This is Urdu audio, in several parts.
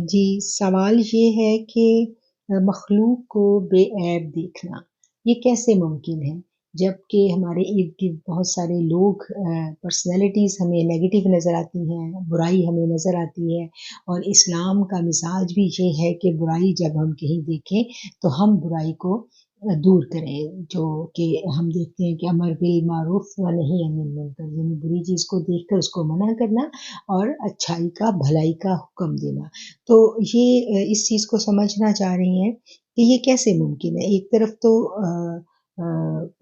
جی، سوال یہ ہے کہ مخلوق کو بے عیب دیکھنا یہ کیسے ممکن ہے؟ جبکہ ہمارے ارد-گرد بہت سارے لوگ پرسنالٹیز ہمیں نیگیٹو نظر آتی ہیں، برائی ہمیں نظر آتی ہے، اور اسلام کا مزاج بھی یہ ہے کہ برائی جب ہم کہیں دیکھیں تو ہم برائی کو دور کریں، جو کہ ہم دیکھتے ہیں کہ امر بالمعروف و نہی عن المنکر، یعنی بری چیز کو دیکھ کر اس کو منع کرنا اور اچھائی کا بھلائی کا حکم دینا۔ تو یہ اس چیز کو سمجھنا چاہ رہی ہیں کہ یہ کیسے ممکن ہے؟ ایک طرف تو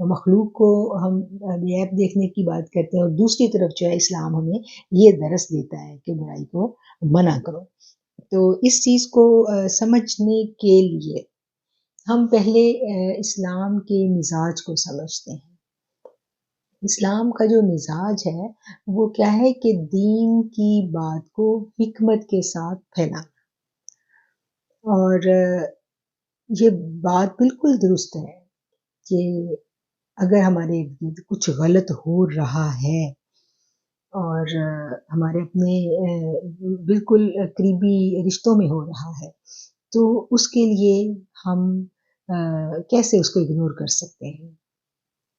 مخلوق کو ہم بے عیب دیکھنے کی بات کرتے ہیں، اور دوسری طرف جو ہے اسلام ہمیں یہ درس دیتا ہے کہ برائی کو منع کرو۔ تو اس چیز کو سمجھنے کے لیے ہم پہلے اسلام کے مزاج کو سمجھتے ہیں۔ اسلام کا جو مزاج ہے وہ کیا ہے کہ دین کی بات کو حکمت کے ساتھ پھیلانا، اور یہ بات بالکل درست ہے کہ اگر ہمارے ارد کچھ غلط ہو رہا ہے اور ہمارے اپنے بالکل قریبی رشتوں میں ہو رہا ہے، تو اس کے لیے ہم کیسے اس کو اگنور کر سکتے ہیں؟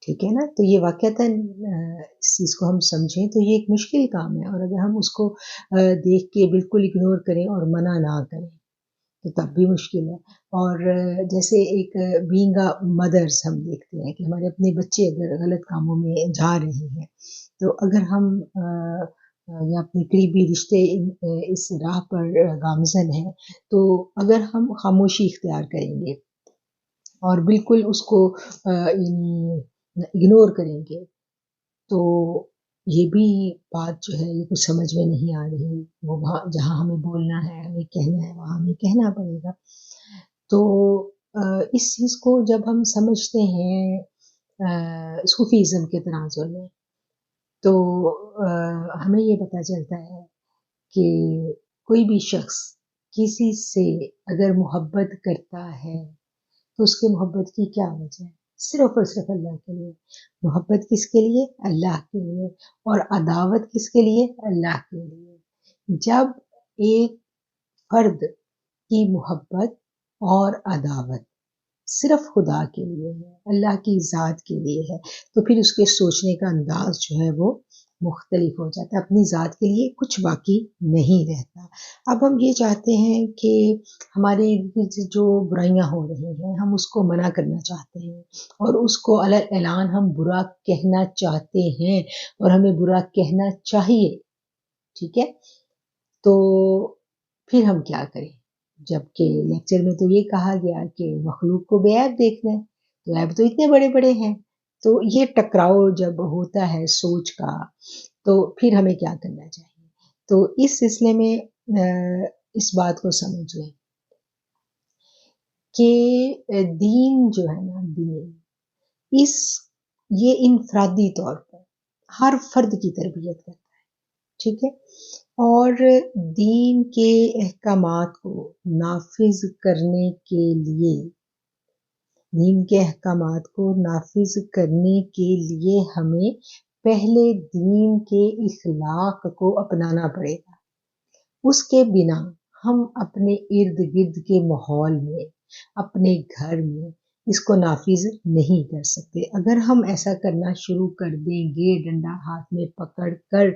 ٹھیک ہے نا؟ تو یہ واقعتاً اس چیز کو ہم سمجھیں تو یہ ایک مشکل کام ہے، اور اگر ہم اس کو دیکھ کے بالکل اگنور کریں اور منع نہ کریں تو تب بھی مشکل ہے۔ اور جیسے ایک بینگ مدرس ہم دیکھتے ہیں کہ ہمارے اپنے بچے اگر غلط کاموں میں جا رہے ہیں، تو اگر ہم یا اپنے قریبی رشتے اس راہ پر گامزن ہیں، تو اگر ہم خاموشی اختیار کریں گے اور بالکل اس کو یعنی اگنور کریں گے، تو یہ بھی بات جو ہے یہ کچھ سمجھ میں نہیں آ رہی۔ وہ وہاں جہاں ہمیں بولنا ہے، ہمیں کہنا ہے، وہاں ہمیں کہنا پڑے گا۔ تو اس چیز کو جب ہم سمجھتے ہیں صوفیزم کے تناظر میں، تو ہمیں یہ پتہ چلتا ہے کہ کوئی بھی شخص کسی سے اگر محبت کرتا ہے تو اس کے محبت کی کیا وجہ ہے؟ صرف اور صرف اللہ کے لیے۔ محبت کس کے لیے؟ اللہ کے لیے۔ اور عداوت کس کے لیے؟ اللہ کے لیے۔ جب ایک فرد کی محبت اور عداوت صرف خدا کے لیے ہے، اللہ کی ذات کے لیے ہے، تو پھر اس کے سوچنے کا انداز جو ہے وہ مختلف ہو جاتا ہے، اپنی ذات کے لیے کچھ باقی نہیں رہتا۔ اب ہم یہ چاہتے ہیں کہ ہمارے جو برائیاں ہو رہی ہیں ہم اس کو منع کرنا چاہتے ہیں، اور اس کو علی اعلان ہم برا کہنا چاہتے ہیں، اور ہمیں برا کہنا چاہیے، ٹھیک ہے؟ تو پھر ہم کیا کریں؟ جبکہ لیکچر میں تو یہ کہا گیا کہ مخلوق کو بے عیب دیکھنا ہے، تو عیب تو اتنے بڑے بڑے ہیں۔ تو یہ ٹکراؤ جب ہوتا ہے سوچ کا، تو پھر ہمیں کیا کرنا چاہیے؟ تو اس سلسلے میں اس بات کو سمجھ لیں کہ دین جو ہے نا، دین یہ انفرادی طور پر ہر فرد کی تربیت کرتا ہے، ٹھیک ہے؟ اور دین کے احکامات کو نافذ کرنے کے لیے، دین کے احکامات کو نافذ کرنے کے لیے ہمیں پہلے دین کے اخلاق کو اپنانا پڑے گا۔ اس کے بنا ہم اپنے ارد گرد کے ماحول میں، اپنے گھر میں اس کو نافذ نہیں کر سکتے۔ اگر ہم ایسا کرنا شروع کر دیں گے، ڈنڈا ہاتھ میں پکڑ کر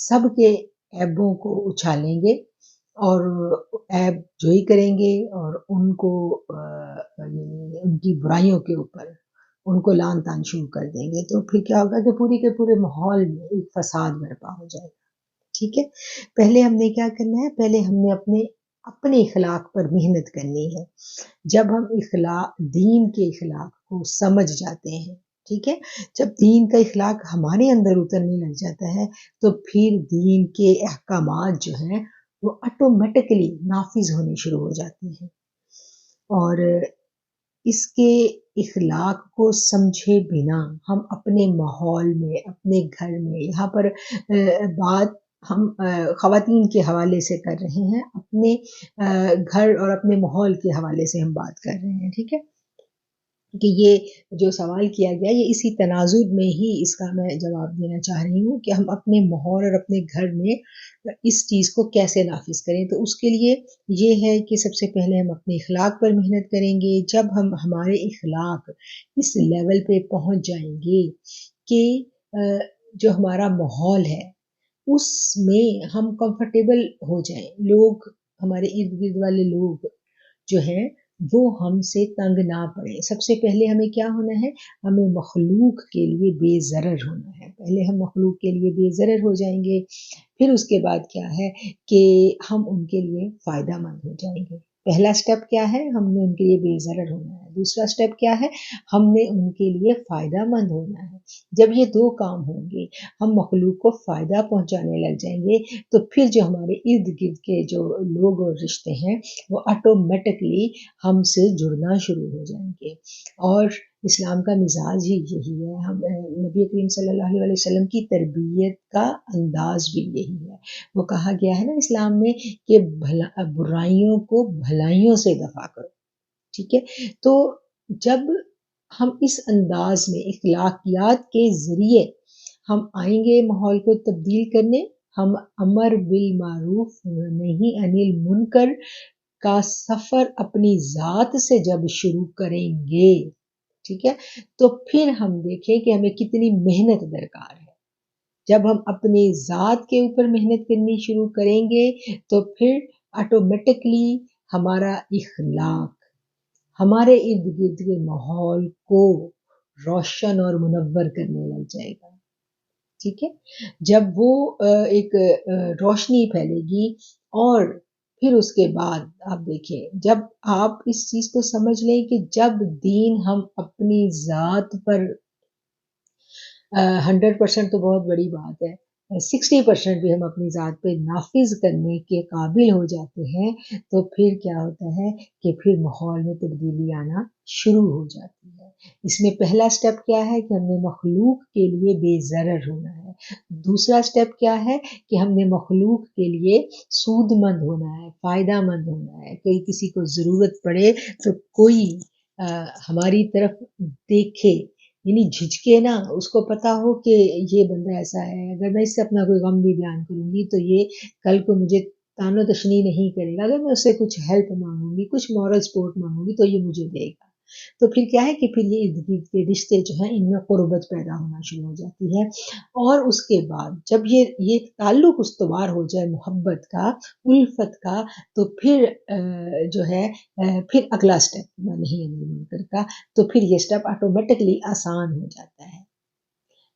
سب کے عیبوں کو اچھالیں گے اور عیب جوئی کریں گے، اور ان کو ان کی برائیوں کے اوپر ان کو لعن طعن شروع کر دیں گے، تو پھر کیا ہوگا کہ پوری کے پورے ماحول میں ایک فساد برپا ہو جائے گا، ٹھیک ہے؟ پہلے ہم نے کیا کرنا ہے؟ پہلے ہم نے اپنے اخلاق پر محنت کرنی ہے۔ جب ہم دین کے اخلاق کو سمجھ جاتے ہیں، ٹھیک ہے، جب دین کا اخلاق ہمارے اندر اترنے لگ جاتا ہے، تو پھر دین کے احکامات جو ہیں وہ آٹومیٹکلی نافذ ہونے شروع ہو جاتے ہیں۔ اور اس کے اخلاق کو سمجھے بنا ہم اپنے ماحول میں، اپنے گھر میں، یہاں پر بات ہم خواتین کے حوالے سے کر رہے ہیں، اپنے گھر اور اپنے ماحول کے حوالے سے ہم بات کر رہے ہیں، ٹھیک ہے؟ کہ یہ جو سوال کیا گیا یہ اسی تناظر میں ہی اس کا میں جواب دینا چاہ رہی ہوں کہ ہم اپنے ماحول اور اپنے گھر میں اس چیز کو کیسے نافذ کریں. تو اس کے لیے یہ ہے کہ سب سے پہلے ہم اپنے اخلاق پر محنت کریں گے. جب ہم ہمارے اخلاق اس لیول پہ پہنچ جائیں گے کہ جو ہمارا ماحول ہے اس میں ہم کمفرٹیبل ہو جائیں، لوگ ہمارے ارد گرد والے لوگ جو ہیں وہ ہم سے تنگ نہ پڑے. سب سے پہلے ہمیں کیا ہونا ہے، ہمیں مخلوق کے لیے بے ضرر ہونا ہے. پہلے ہم مخلوق کے لیے بے ضرر ہو جائیں گے، پھر اس کے بعد کیا ہے کہ ہم ان کے لیے فائدہ مند ہو جائیں گے. پہلا سٹیپ کیا ہے، ہم نے ان کے لیے بے ضرر ہونا ہے. دوسرا سٹیپ کیا ہے، ہم نے ان کے لیے فائدہ مند ہونا ہے. جب یہ دو کام ہوں گے، ہم مخلوق کو فائدہ پہنچانے لگ جائیں گے، تو پھر جو ہمارے ارد گرد کے جو لوگ اور رشتے ہیں وہ آٹومیٹکلی ہم سے جڑنا شروع ہو جائیں گے. اور اسلام کا مزاج ہی یہی ہے. ہم نبی کریم صلی اللہ علیہ وسلم کی تربیت کا انداز بھی یہی ہے. وہ کہا گیا ہے نا اسلام میں کہ برائیوں کو بھلائیوں سے دفع کرو. ٹھیک ہے، تو جب ہم اس انداز میں اخلاقیات کے ذریعے ہم آئیں گے ماحول کو تبدیل کرنے، ہم امر بالمعروف نہی عن المنکر کا سفر اپنی ذات سے جب شروع کریں گے، ٹھیک ہے، تو پھر ہم دیکھیں کہ ہمیں کتنی محنت درکار ہے. جب ہم اپنی ذات کے اوپر محنت کرنی شروع کریں گے تو پھر آٹومیٹکلی ہمارا اخلاق ہمارے ارد گرد کے ماحول کو روشن اور منور کرنے لگ جائے گا. ٹھیک ہے، جب وہ ایک روشنی پھیلے گی، اور پھر اس کے بعد آپ دیکھیں، جب آپ اس چیز کو سمجھ لیں کہ جب دین ہم اپنی ذات پر 100% تو بہت بڑی بات ہے، 60% بھی ہم اپنی ذات پہ نافذ کرنے کے قابل ہو جاتے ہیں، تو پھر کیا ہوتا ہے کہ پھر ماحول میں تبدیلی آنا شروع ہو جاتی ہے. اس میں پہلا سٹیپ کیا ہے کہ ہم نے مخلوق کے لیے بے ضرر ہونا ہے. دوسرا سٹیپ کیا ہے کہ ہم نے مخلوق کے لیے سود مند ہونا ہے، فائدہ مند ہونا ہے. کہ کسی کو ضرورت پڑے تو کوئی ہماری طرف دیکھے، یعنی جھجکے نا، اس کو پتا ہو کہ یہ بندہ ایسا ہے، اگر میں اس سے اپنا کوئی غم بھی بیان کروں گی تو یہ کل کو مجھے تان و تشنی نہیں کرے گا. اگر میں اس سے کچھ ہیلپ مانگوں گی، کچھ مورل سپورٹ مانگوں گی تو یہ مجھے دے گا. تو پھر کیا ہے کہ پھر یہ ارد گرد کے رشتے جو ہیں ان میں قربت پیدا ہونا شروع ہو جاتی ہے. اور اس کے بعد جب یہ تعلق استوار ہو جائے محبت کا، الفت کا، تو پھر جو ہے پھر اگلا سٹیپ نہیں منکر کا، تو پھر یہ سٹیپ آٹومیٹکلی آسان ہو جاتا ہے.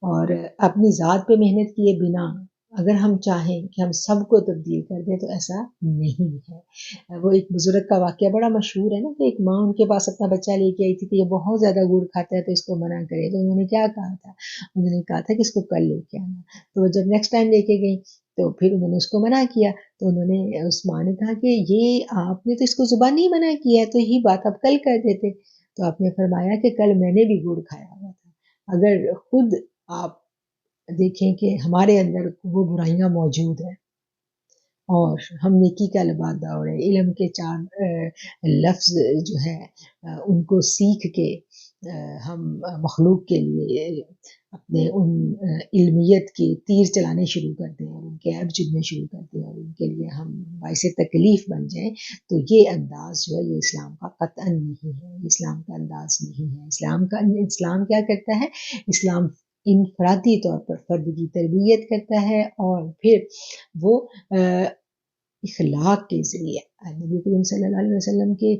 اور اپنی ذات پہ محنت کیے بنا اگر ہم چاہیں کہ ہم سب کو تبدیل کر دیں تو ایسا نہیں ہے. وہ ایک بزرگ کا واقعہ بڑا مشہور ہے نا، کہ ایک ماں ان کے پاس اپنا بچہ لے کے آئی تھی کہ یہ بہت زیادہ گڑ کھاتا ہے تو اس کو منع کرے. تو انہوں نے کیا کہا تھا، انہوں نے کہا تھا کہ اس کو کل لے کے آنا. تو جب نیکسٹ ٹائم لے کے گئی تو پھر انہوں نے اس کو منع کیا. تو انہوں نے اس ماں نے کہا کہ یہ آپ نے تو اس کو زبانی منع کیا ہے، تو یہی بات آپ کل کر دیتے. تو آپ نے فرمایا کہ کل میں نے بھی گڑ کھایا ہوا تھا. اگر خود آپ دیکھیں کہ ہمارے اندر وہ برائیاں موجود ہیں اور ہم نیکی کا لباس دوڑے، علم کے 4 لفظ جو ہے ان کو سیکھ کے ہم مخلوق کے لیے اپنے ان علمیت کے تیر چلانے شروع کر دیں اور ان کے عیب چننے شروع کر دیں اور ان کے لیے ہم باعث تکلیف بن جائیں، تو یہ انداز جو ہے یہ اسلام کا قطعاً نہیں ہے، اسلام کا انداز نہیں ہے. اسلام کیا کرتا ہے، اسلام انفرادی طور پر فرد کی تربیت کرتا ہے، اور پھر وہ اخلاق کے ذریعے نبی کریم صلی اللہ علیہ وسلم کے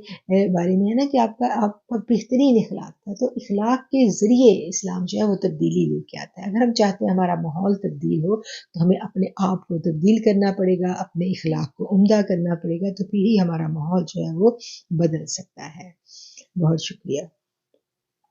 بارے میں ہے نا کہ آپ کا بہترین اخلاق تھا. تو اخلاق کے ذریعے اسلام جو ہے وہ تبدیلی لے کے آتا ہے. اگر ہم چاہتے ہیں ہمارا ماحول تبدیل ہو تو ہمیں اپنے آپ کو تبدیل کرنا پڑے گا، اپنے اخلاق کو عمدہ کرنا پڑے گا، تو پھر ہی ہمارا ماحول جو ہے وہ بدل سکتا ہے. بہت شکریہ.